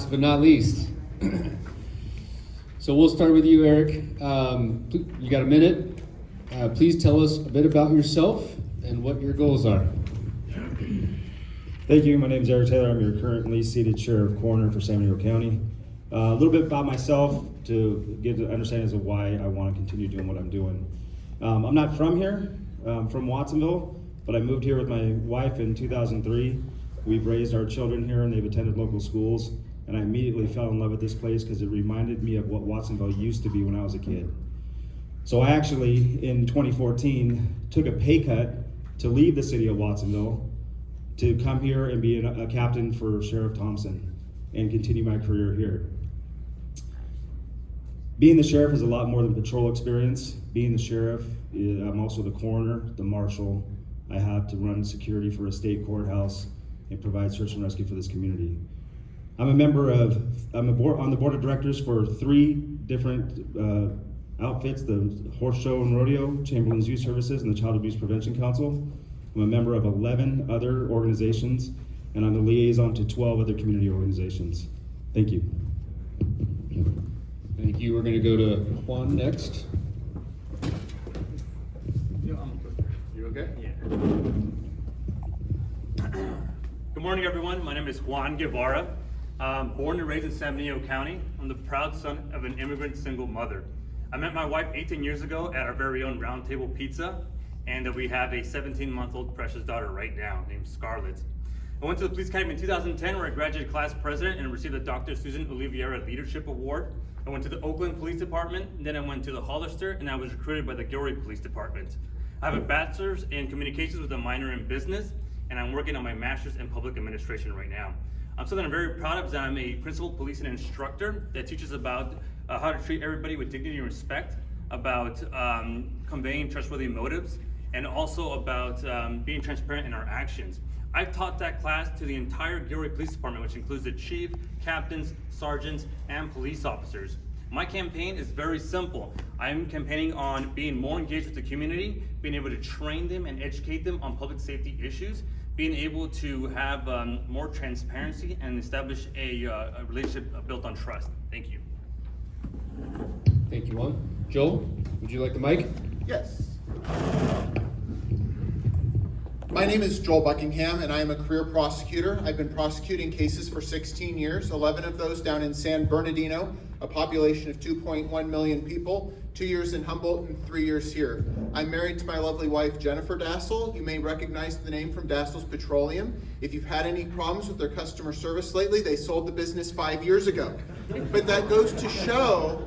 last but not least. So we'll start with you, Eric. You got a minute? Please tell us a bit about yourself and what your goals are. Thank you. My name is Eric Taylor. I'm your currently seated Sheriff-Coroner for San Benito County. A little bit about myself to get an understanding of why I want to continue doing what I'm doing. I'm not from here, from Watsonville, but I moved here with my wife in 2003. We've raised our children here and they've attended local schools, and I immediately fell in love with this place because it reminded me of what Watsonville used to be when I was a kid. So I actually, in 2014, took a pay cut to leave the city of Watsonville to come here and be a captain for Sheriff Thompson and continue my career here. Being the sheriff is a lot more than patrol experience. Being the sheriff, I'm also the coroner, the marshal. I have to run security for a state courthouse and provide search and rescue for this community. I'm on the board of directors for 3 different outfits, the Horse Show and Rodeo, Chamberlain's Youth Services, and the Child Abuse Prevention Council. I'm a member of 11 other organizations, and I'm the liaison to 12 other community organizations. Thank you. Thank you. We're going to go to Juan next. You okay? Yeah. Good morning, everyone. My name is Juan Guevara. Born and raised in San Benito County. I'm the proud son of an immigrant single mother. I met my wife 18 years ago at our very own Round Table Pizza, and we have a 17-month-old precious daughter right now named Scarlett. I went to the police academy in 2010 where I graduated class president and received the Dr. Susan Oliveira Leadership Award. I went to the Oakland Police Department, then I went to the Hollister, and I was recruited by the Gilroy Police Department. I have a bachelor's in communications with a minor in business, and I'm working on my master's in public administration right now. Something I'm very proud of is that I'm a principal police and instructor that teaches about how to treat everybody with dignity and respect, about conveying trustworthy motives, and also about being transparent in our actions. I've taught that class to the entire Gilroy Police Department, which includes the chief, captains, sergeants, and police officers. My campaign is very simple. I'm campaigning on being more engaged with the community, being able to train them and educate them on public safety issues, being able to have more transparency and establish a relationship built on trust. Thank you. Thank you, Juan. Joel, would you like the mic? Yes. My name is Joel Buckingham, and I am a career prosecutor. I've been prosecuting cases for 16 years, 11 of those down in San Bernardino, a population of 2.1 million people, 2 years in Humboldt and 3 years here. I'm married to my lovely wife, Jennifer Dassel. You may recognize the name from Dassel's Petroleum. If you've had any problems with their customer service lately, they sold the business 5 years ago. But that goes to show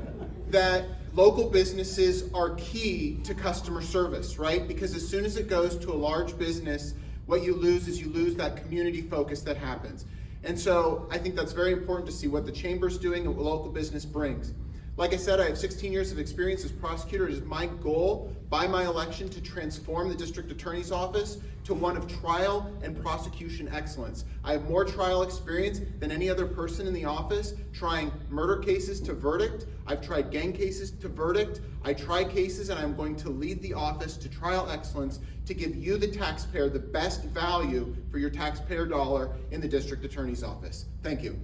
that local businesses are key to customer service, right? Because as soon as it goes to a large business, what you lose is you lose that community focus that happens. And so I think that's very important to see what the chamber's doing and what local business brings. Like I said, I have 16 years of experience as prosecutor. It is my goal by my election to transform the district attorney's office to one of trial and prosecution excellence. I have more trial experience than any other person in the office, trying murder cases to verdict. I've tried gang cases to verdict. I try cases, and I'm going to lead the office to trial excellence to give you, the taxpayer, the best value for your taxpayer dollar in the district attorney's office. Thank you.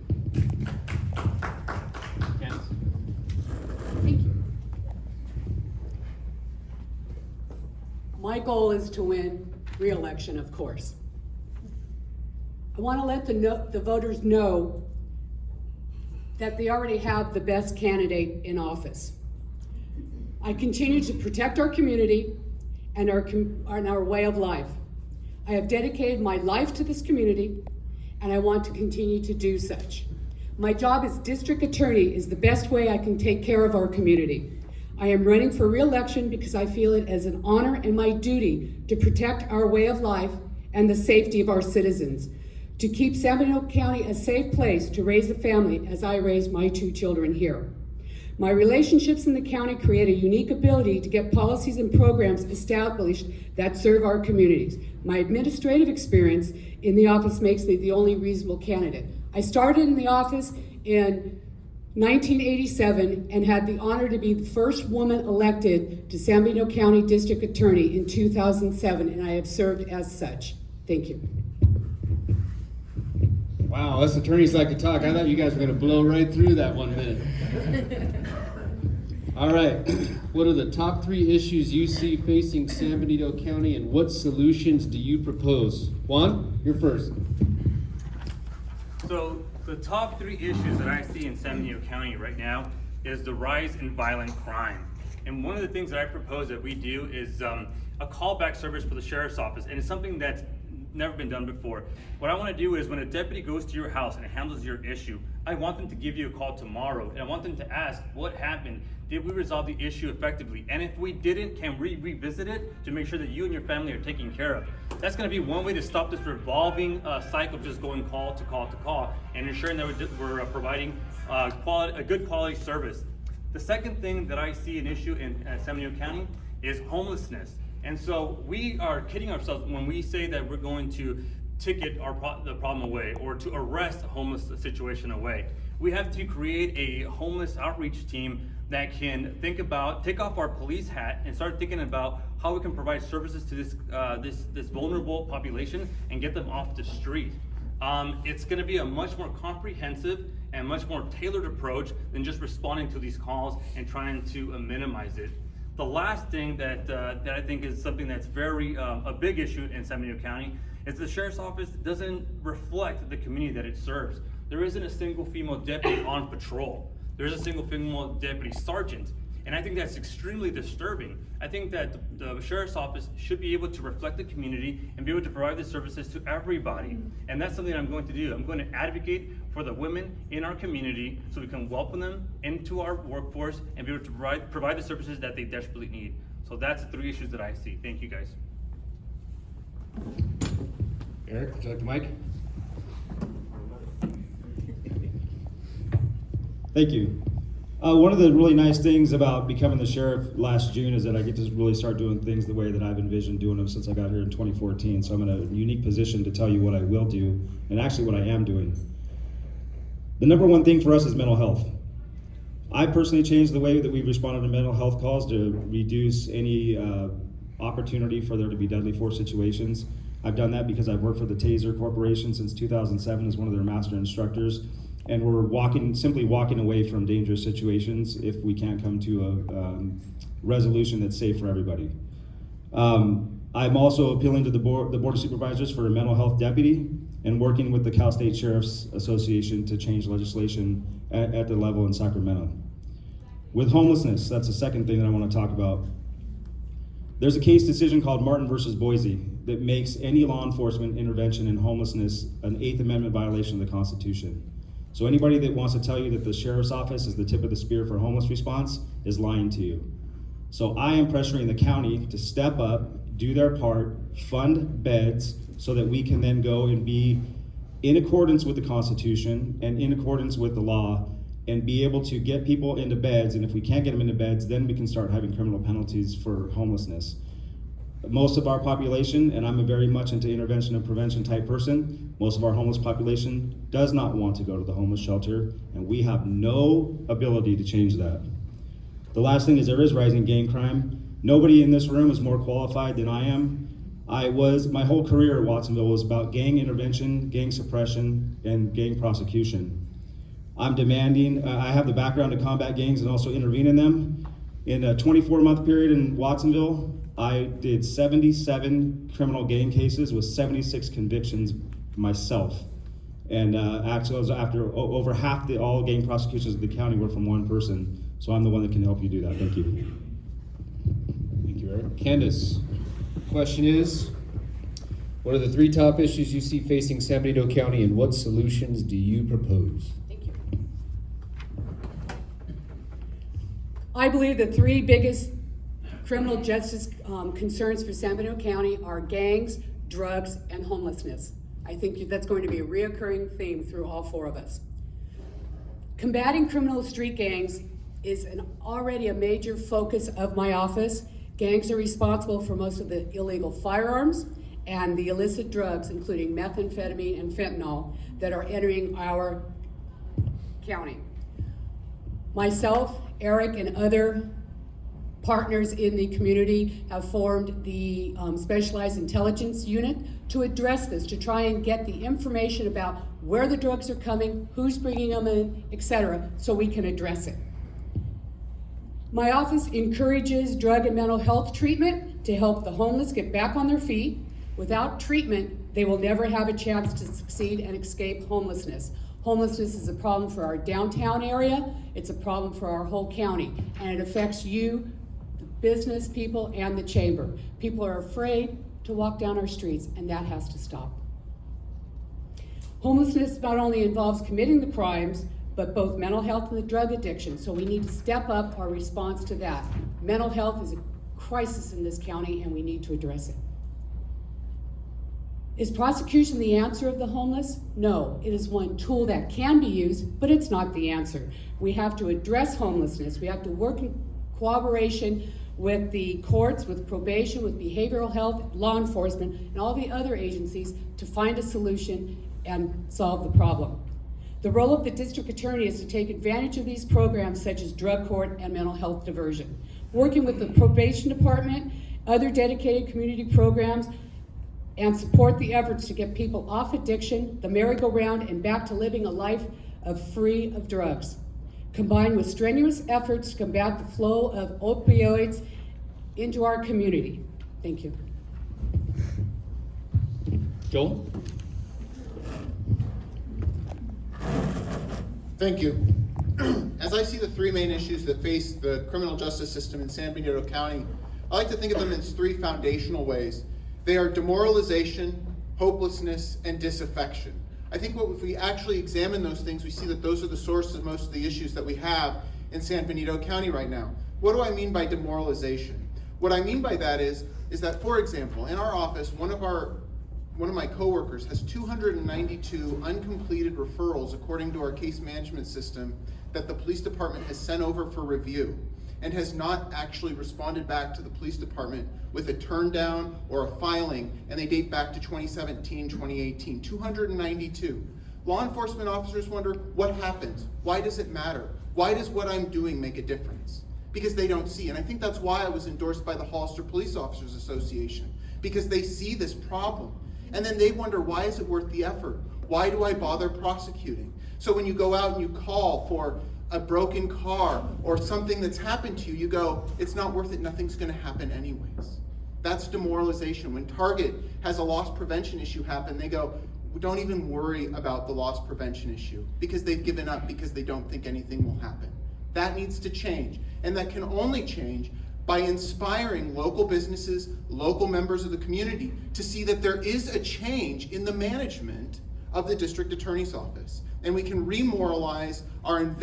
Candice? Thank you. My goal is to win re-election, of course. I want to let the voters know that they already have the best candidate in office. I continue to protect our community and our way of life. I have dedicated my life to this community, and I want to continue to do such. My job as district attorney is the best way I can take care of our community. I am running for re-election because I feel it as an honor and my duty to protect our way of life and the safety of our citizens, to keep San Benito County a safe place to raise a family as I raise my 2 children here. My relationships in the county create a unique ability to get policies and programs established that serve our communities. My administrative experience in the office makes me the only reasonable candidate. I started in the office in 1987 and had the honor to be the first woman elected to San Benito County District Attorney in 2007, and I have served as such. Thank you. Wow. Wow, us attorneys like to talk. I thought you guys were gonna blow right through that 1 minute. All right, what are the top 3 issues you see facing San Benito County, and what solutions do you propose? Juan, you're first. So the top 3 issues that I see in San Benito County right now is the rise in violent crime. And one of the things that I propose that we do is a callback service for the sheriff's office, and it's something that's never been done before. What I want to do is when a deputy goes to your house and handles your issue, I want them to give you a call tomorrow, and I want them to ask what happened. Did we resolve the issue effectively? And if we didn't, can we revisit it to make sure that you and your family are taken care of? That's going to be one way to stop this revolving cycle of just going call to call to call and ensuring that we're providing a good quality service. The second thing that I see an issue in San Benito County is homelessness. And so we are kidding ourselves when we say that we're going to ticket the problem away or to arrest a homeless situation away. We have to create a homeless outreach team that can take off our police hat and start thinking about how we can provide services to this vulnerable population and get them off the street. It's going to be a much more comprehensive and much more tailored approach than just responding to these calls and trying to minimize it. The last thing that I think is something that's very a big issue in San Benito County is the sheriff's office doesn't reflect the community that it serves. There isn't a single female deputy on patrol. There is a single female deputy sergeant. And I think that's extremely disturbing. I think that the sheriff's office should be able to reflect the community and be able to provide the services to everybody. And that's something I'm going to do. I'm going to advocate for the women in our community so we can welcome them into our workforce and be able to provide the services that they desperately need. So that's the 3 issues that I see. Thank you, guys. Eric, would you like the mic? Thank you. One of the really nice things about becoming the sheriff last June is that I get to really start doing things the way that I've envisioned doing them since I got here in 2014. So I'm in a unique position to tell you what I will do and actually what I am doing. The number one thing for us is mental health. I personally changed the way that we've responded to mental health calls to reduce any opportunity for there to be deadly force situations. I've done that because I've worked for the Taser Corporation since 2007 as one of their master instructors. And we're simply walking away from dangerous situations if we can't come to a resolution that's safe for everybody. I'm also appealing to the Board of Supervisors for a mental health deputy and working with the Cal State Sheriff's Association to change legislation at the level in Sacramento. With homelessness, that's the second thing that I want to talk about. There's a case decision called Martin versus Boise that makes any law enforcement intervention in homelessness an 8th Amendment violation of the Constitution. So anybody that wants to tell you that the sheriff's office is the tip of the spear for homeless response is lying to you. So I am pressuring the county to step up, do their part, fund beds so that we can then go and be in accordance with the Constitution and in accordance with the law and be able to get people into beds. And if we can't get them into beds, then we can start having criminal penalties for homelessness. Most of our population, and I'm a very much into intervention and prevention type person, most of our homeless population does not want to go to the homeless shelter, and we have no ability to change that. The last thing is there is rising gang crime. Nobody in this room is more qualified than I am. My whole career at Watsonville was about gang intervention, gang suppression, and gang prosecution. I'm demanding, I have the background to combat gangs and also intervene in them. In a 24-month period in Watsonville, I did 77 criminal gang cases with 76 convictions myself. And actually, I was after over half all gang prosecutions of the county were from one person. So I'm the one that can help you do that. Thank you. Thank you, Eric. Candice, question is, what are the 3 top issues you see facing San Benito County, and what solutions do you propose? Thank you. I believe the 3 biggest criminal justice concerns for San Benito County are gangs, drugs, and homelessness. I think that's going to be a reoccurring theme through all 4 of us. Combating criminal street gangs is already a major focus of my office. Gangs are responsible for most of the illegal firearms and the illicit drugs, including methamphetamine and fentanyl, that are entering our county. Myself, Eric, and other partners in the community have formed the Specialized Intelligence Unit to address this, to try and get the information about where the drugs are coming, who's bringing them in, etc., so we can address it. My office encourages drug and mental health treatment to help the homeless get back on their feet. Without treatment, they will never have a chance to succeed and escape homelessness. Homelessness is a problem for our downtown area, it's a problem for our whole county, and it affects you, the business people, and the chamber. People are afraid to walk down our streets, and that has to stop. Homelessness not only involves committing the crimes, but both mental health and the drug addiction, so we need to step up our response to that. Mental health is a crisis in this county, and we need to address it. Is prosecution the answer of the homeless? No, it is one tool that can be used, but it's not the answer. We have to address homelessness. We have to work in cooperation with the courts, with probation, with behavioral health, law enforcement, and all the other agencies to find a solution and solve the problem. The role of the district attorney is to take advantage of these programs such as drug court and mental health diversion. Working with the probation department, other dedicated community programs, and support the efforts to get people off addiction, the merry-go-round, and back to living a life free of drugs, combined with strenuous efforts to combat the flow of opioids into our community. Thank you. Joel? Thank you. As I see the three main issues that face the criminal justice system in San Benito County, I like to think of them in three foundational ways. They are demoralization, hopelessness, and disaffection. I think if we actually examine those things, we see that those are the sources of most of the issues that we have in San Benito County right now. What do I mean by demoralization? What I mean by that is that, for example, in our office, one of my coworkers has 292 uncompleted referrals according to our case management system that the police department has sent over for review and has not actually responded back to the police department with a turn down or a filing, and they date back to 2017, 2018, 292. Law enforcement officers wonder, what happens? Why does it matter? Why does what I'm doing make a difference? Because they don't see, and I think that's why I was endorsed by the Hollister Police Officers Association, because they see this problem. And then they wonder, why is it worth the effort? Why do I bother prosecuting? So when you go out and you call for a broken car or something that's happened to you, you go, it's not worth it, nothing's gonna happen anyways. That's demoralization. When Target has a loss prevention issue happen, they go, don't even worry about the loss prevention issue, because they've given up because they don't think anything will happen. That needs to change, and that can only change by inspiring local businesses, local members of the community to see that there is a change in the management of the district attorney's office. And we can remoralize and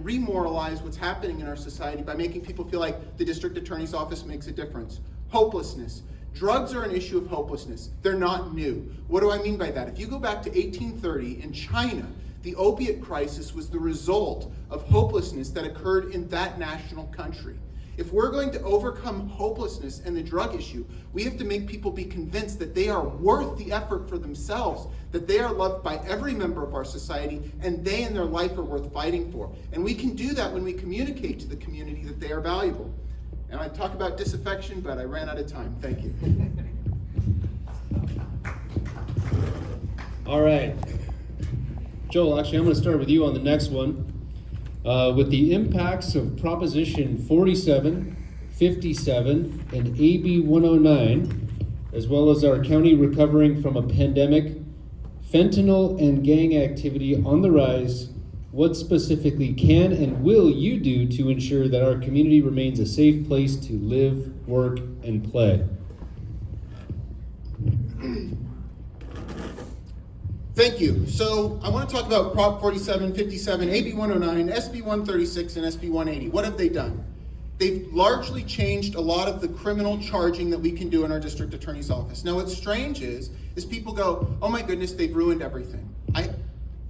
remoralize what's happening in our society by making people feel like the district attorney's office makes a difference. Hopelessness. Drugs are an issue of hopelessness. They're not new. What do I mean by that? If you go back to 1830 in China, the opiate crisis was the result of hopelessness that occurred in that national country. If we're going to overcome hopelessness and the drug issue, we have to make people be convinced that they are worth the effort for themselves, that they are loved by every member of our society, and they and their life are worth fighting for. And we can do that when we communicate to the community that they are valuable. And I talk about disaffection, but I ran out of time. Thank you. All right. Joel, actually, I'm going to start with you on the next one. With the impacts of Proposition 47, 57, and AB 109, as well as our county recovering from a pandemic, fentanyl and gang activity on the rise, what specifically can and will you do to ensure that our community remains a safe place to live, work, and play? Thank you. So I want to talk about Prop 47, 57, AB 109, SB 136, and SB 180. What have they done? They've largely changed a lot of the criminal charging that we can do in our district attorney's office. Now what's strange is people go, oh my goodness, they've ruined everything. I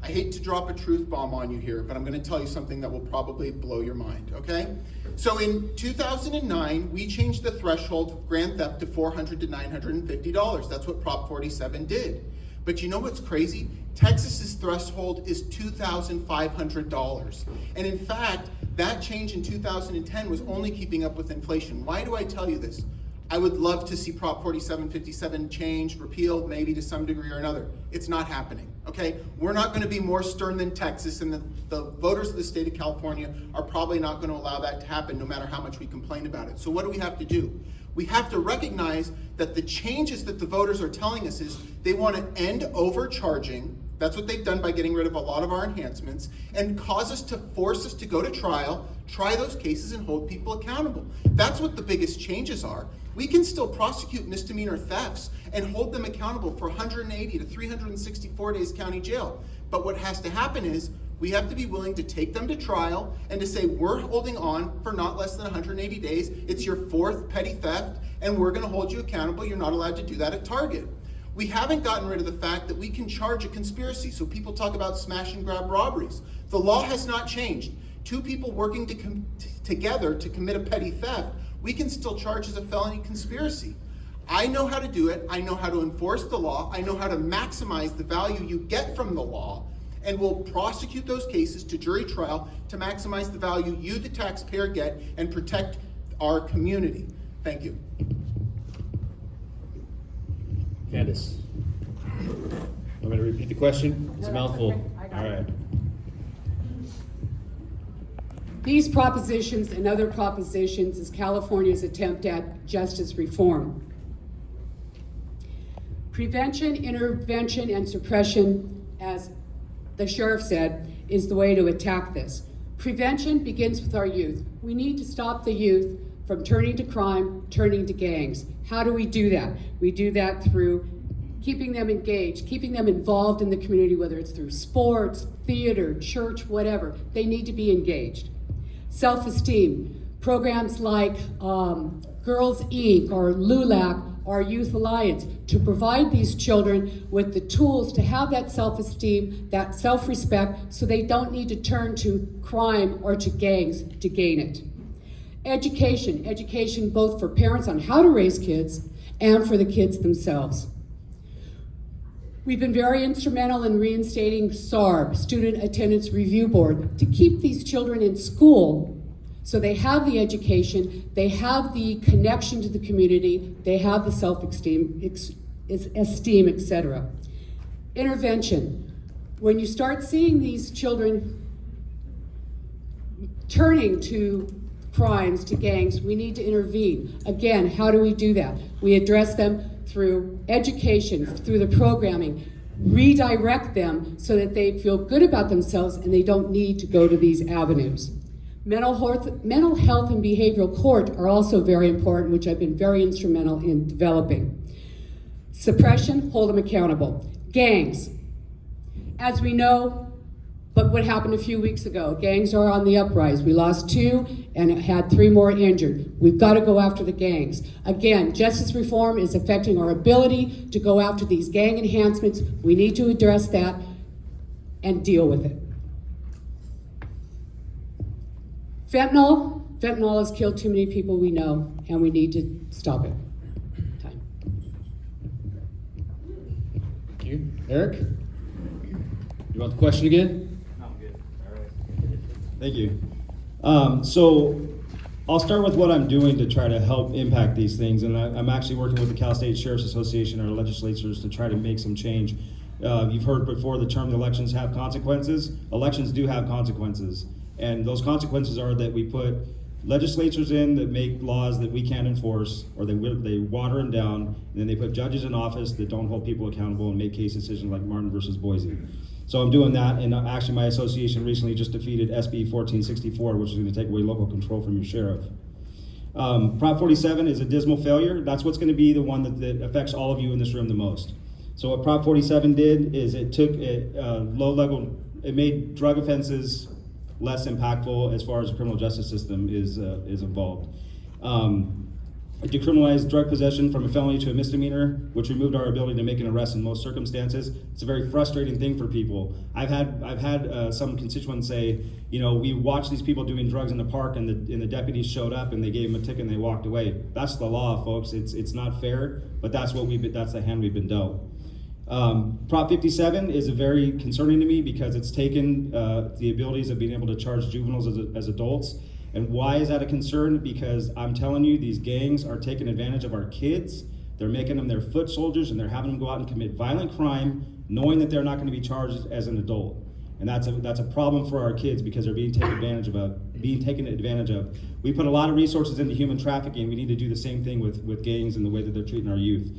hate to drop a truth bomb on you here, but I'm going to tell you something that will probably blow your mind, okay? So in 2009, we changed the threshold for grand theft to $400 to $950. That's what Prop 47 did. But you know what's crazy? Texas's threshold is $2,500. And in fact, That change in 2010 was only keeping up with inflation. Why do I tell you this? I would love to see Prop 4757 changed, repealed, maybe to some degree or another. It's not happening, okay? We're not gonna be more stern than Texas, and the voters of the state of California are probably not gonna allow that to happen no matter how much we complain about it. So what do we have to do? We have to recognize that the changes that the voters are telling us is they wanna end overcharging. That's what they've done by getting rid of a lot of our enhancements, and force us to go to trial, try those cases, and hold people accountable. That's what the biggest changes are. We can still prosecute misdemeanor thefts and hold them accountable for 180 to 364 days county jail. But what has to happen is we have to be willing to take them to trial and to say, we're holding on for not less than 180 days. It's your fourth petty theft, and we're gonna hold you accountable. You're not allowed to do that at Target. We haven't gotten rid of the fact that we can charge a conspiracy. So people talk about smash and grab robberies. The law has not changed. Two people working together to commit a petty theft, we can still charge as a felony conspiracy. I know how to do it. I know how to enforce the law. I know how to maximize the value you get from the law, and we'll prosecute those cases to jury trial to maximize the value you, the taxpayer, get and protect our community. Thank you. Candice. Want me to repeat the question? It's a mouthful. All right. These propositions and other propositions is California's attempt at justice reform. Prevention, intervention, and suppression, as the sheriff said, is the way to attack this. Prevention begins with our youth. We need to stop the youth from turning to crime, turning to gangs. How do we do that? We do that through keeping them engaged, keeping them involved in the community, whether it's through sports, theater, church, whatever. They need to be engaged. Self-esteem, programs like Girls Inc. or LULAC, our Youth Alliance, to provide these children with the tools to have that self-esteem, that self-respect, so they don't need to turn to crime or to gangs to gain it. Education both for parents on how to raise kids and for the kids themselves. We've been very instrumental in reinstating SARB, Student Attendance Review Board, to keep these children in school so they have the education, they have the connection to the community, they have the self-esteem, etc. Intervention. When you start seeing these children turning to crimes, to gangs, we need to intervene. Again, how do we do that? We address them through education, through the programming, redirect them so that they feel good about themselves and they don't need to go to these avenues. Mental health and behavioral court are also very important, which I've been very instrumental in developing. Suppression, hold them accountable. Gangs, as we know, but what happened a few weeks ago, gangs are on the uprise. We lost 2 and had 3 more injured. We've got to go after the gangs. Again, justice reform is affecting our ability to go after these gang enhancements. We need to address that and deal with it. Fentanyl has killed too many people we know, and we need to stop it. Time. Thank you. Eric? You want the question again? Thank you. So I'll start with what I'm doing to try to help impact these things, and I'm actually working with the Cal State Sheriff's Association, our legislatures, to try to make some change. You've heard before the term elections have consequences. Elections do have consequences, and those consequences are that we put legislatures in that make laws that we can't enforce, or they water them down, and then they put judges in office that don't hold people accountable and make case decisions like Martin versus Boise. So I'm doing that, and actually my association recently just defeated SB 1464, which is going to take away local control from your sheriff. Prop 47 is a dismal failure. That's what's going to be the one that affects all of you in this room the most. So what Prop 47 did is it took it made drug offenses less impactful as far as the criminal justice system is involved. It decriminalized drug possession from a felony to a misdemeanor, which removed our ability to make an arrest in most circumstances. It's a very frustrating thing for people. I've had some constituents say, you know, we watched these people doing drugs in the park, and the deputies showed up and they gave them a ticket and they walked away. That's the law, folks. It's not fair, but that's the hand we've been dealt. Prop 57 is very concerning to me because it's taken the abilities of being able to charge juveniles as adults. And why is that a concern? Because I'm telling you, these gangs are taking advantage of our kids. They're making them their foot soldiers, and they're having them go out and commit violent crime, knowing that they're not going to be charged as an adult. And that's a problem for our kids because they're being taken advantage of. We put a lot of resources into human trafficking. We need to do the same thing with gangs and the way that they're treating our youth.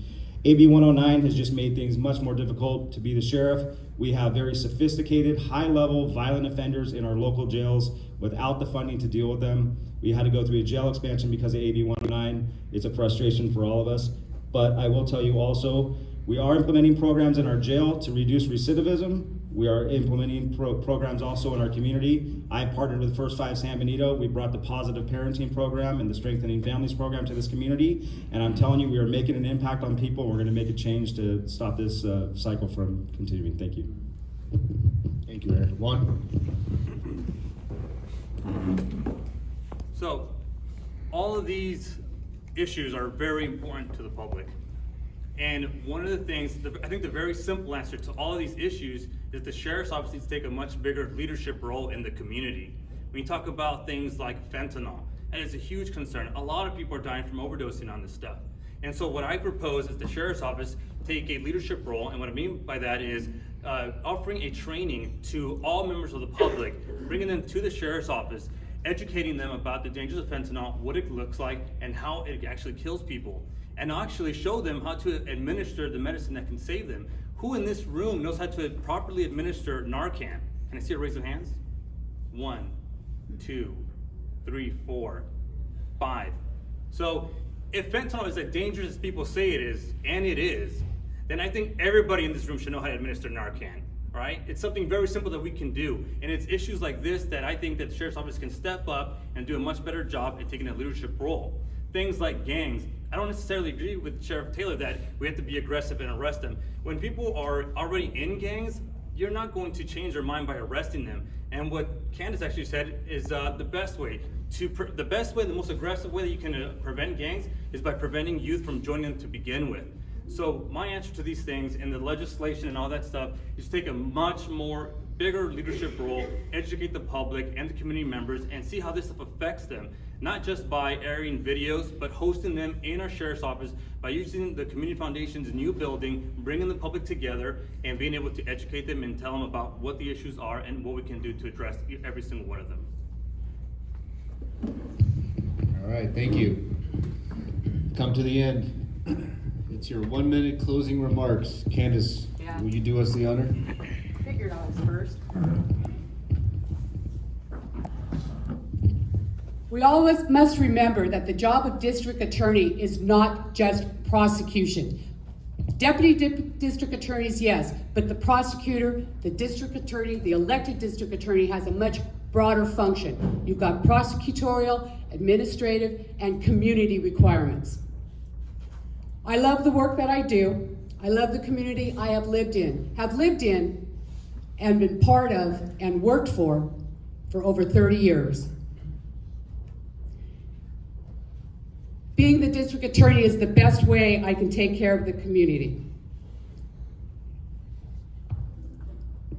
AB 109 has just made things much more difficult to be the sheriff. We have very sophisticated, high-level violent offenders in our local jails without the funding to deal with them. We had to go through a jail expansion because of AB 109. It's a frustration for all of us. But I will tell you also, we are implementing programs in our jail to reduce recidivism. We are implementing programs also in our community. I partnered with First 5 San Benito. We brought the positive parenting program and the strengthening families program to this community. And I'm telling you, we are making an impact on people. We're going to make a change to stop this cycle from continuing. Thank you. Thank you, Aaron. Juan? So, all of these issues are very important to the public. And one of the things, I think the very simple answer to all of these issues is the sheriff's office needs to take a much bigger leadership role in the community. When you talk about things like fentanyl, and it's a huge concern. A lot of people are dying from overdosing on this stuff. And so what I propose is the sheriff's office take a leadership role, and what I mean by that is offering a training to all members of the public, bringing them to the sheriff's office, educating them about the dangers of fentanyl, what it looks like, and how it actually kills people. And actually show them how to administer the medicine that can save them. Who in this room knows how to properly administer Narcan? Can I see a raise of hands? 1, 2, 3, 4, 5. So if fentanyl is as dangerous as people say it is, and it is, then I think everybody in this room should know how to administer Narcan, right? It's something very simple that we can do. And it's issues like this that I think that the sheriff's office can step up and do a much better job at taking a leadership role. Things like gangs. I don't necessarily agree with Sheriff Taylor that we have to be aggressive and arrest them. When people are already in gangs, you're not going to change their mind by arresting them. And what Candice actually said is the best way, the most aggressive way that you can prevent gangs is by preventing youth from joining them to begin with. So my answer to these things and the legislation and all that stuff is to take a much more bigger leadership role, educate the public and the community members, and see how this stuff affects them. Not just by airing videos, but hosting them in our sheriff's office by using the Community Foundation's new building, bringing the public together, and being able to educate them and tell them about what the issues are and what we can do to address every single one of them. All right, thank you. Come to the end. It's your 1 minute closing remarks. Candice, Yeah. will you do us the honor? Figured I was first. We always must remember that the job of district attorney is not just prosecution. Deputy district attorneys, yes, but the prosecutor, the district attorney, the elected district attorney has a much broader function. You've got prosecutorial, administrative, and community requirements. I love the work that I do. I love the community I have lived in and been part of and worked for over 30 years. Being the district attorney is the best way I can take care of the community.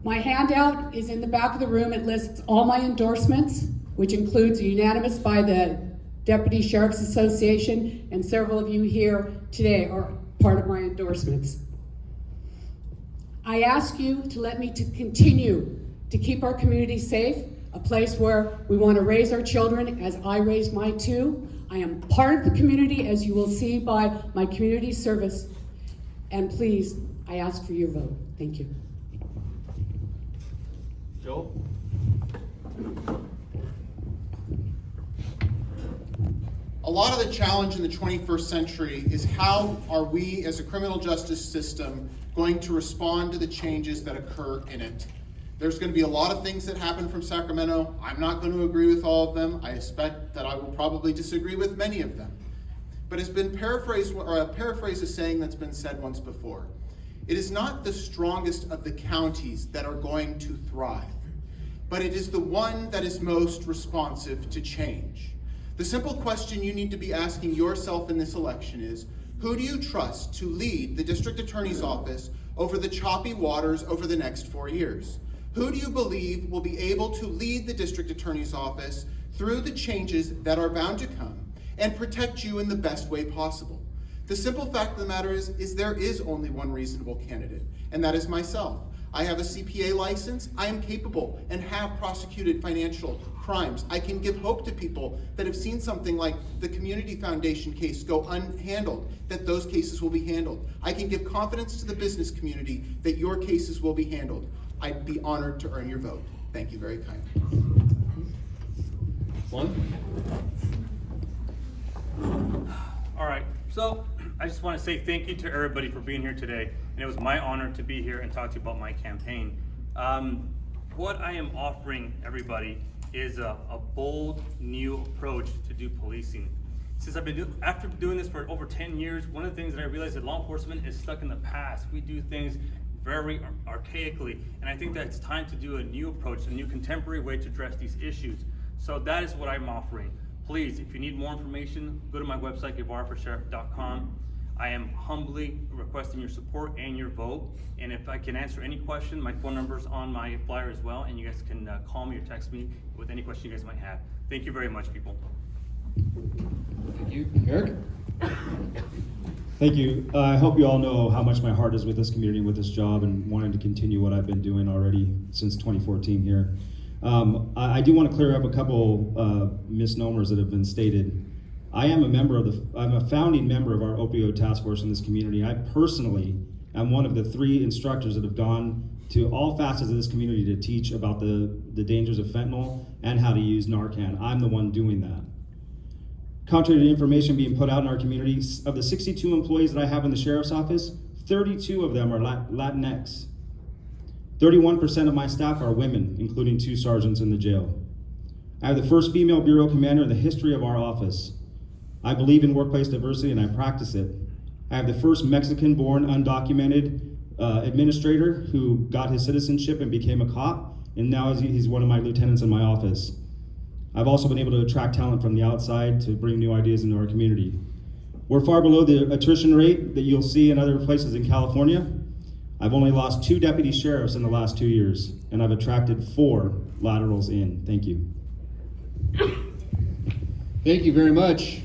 My handout is in the back of the room. It lists all my endorsements, which includes unanimous by the Deputy Sheriff's Association, and several of you here today are part of my endorsements. I ask you to let me to continue to keep our community safe, a place where we want to raise our children as I raised my two. I am part of the community, as you will see by my community service. And please, I ask for your vote. Thank you. Joel? A lot of the challenge in the 21st century is how are we as a criminal justice system going to respond to the changes that occur in it. There's going to be a lot of things that happen from Sacramento. I'm not going to agree with all of them. I expect that I will probably disagree with many of them. But it's been paraphrased, or a paraphrase a saying that's been said once before. It is not the strongest of the counties that are going to thrive, but it is the one that is most responsive to change. The simple question you need to be asking yourself in this election is, who do you trust to lead the district attorney's office over the choppy waters over the next 4 years? Who do you believe will be able to lead the district attorney's office through the changes that are bound to come and protect you in the best way possible? The simple fact of the matter is there is only one reasonable candidate, and that is myself. I have a CPA license. I am capable and have prosecuted financial crimes. I can give hope to people that have seen something like the Community Foundation case go unhandled, that those cases will be handled. I can give confidence to the business community that your cases will be handled. I'd be honored to earn your vote. Thank you very kindly. Juan? All right, so I just want to say thank you to everybody for being here today. And it was my honor to be here and talk to you about my campaign. What I am offering everybody is a bold new approach to do policing. Since after doing this for over 10 years, one of the things that I realized that law enforcement is stuck in the past. We do things very archaically, and I think that it's time to do a new approach, a new contemporary way to address these issues. So that is what I'm offering. Please, if you need more information, go to my website, guevaraforsheriff.com. I am humbly requesting your support and your vote. And if I can answer any question, my phone number is on my flyer as well, and you guys can call me or text me with any question you guys might have. Thank you very much, people. Thank you. Eric? Thank you. I hope you all know how much my heart is with this community, with this job, and wanting to continue what I've been doing already since 2014 here. I do want to clear up a couple misnomers that have been stated. I'm a founding member of our opioid task force in this community. I personally am one of the 3 instructors that have gone to all facets of this community to teach about the dangers of fentanyl and how to use Narcan. I'm the one doing that. Contrary to information being put out in our community, of the 62 employees that I have in the sheriff's office, 32 of them are Latinx. 31% of my staff are women, including 2 sergeants in the jail. I have the first female bureau commander in the history of our office. I believe in workplace diversity and I practice it. I have the first Mexican-born undocumented administrator who got his citizenship and became a cop, and now he's one of my lieutenants in my office. I've also been able to attract talent from the outside to bring new ideas into our community. We're far below the attrition rate that you'll see in other places in California. I've only lost 2 deputy sheriffs in the last 2 years, and I've attracted 4 laterals in. Thank you. Thank you very much.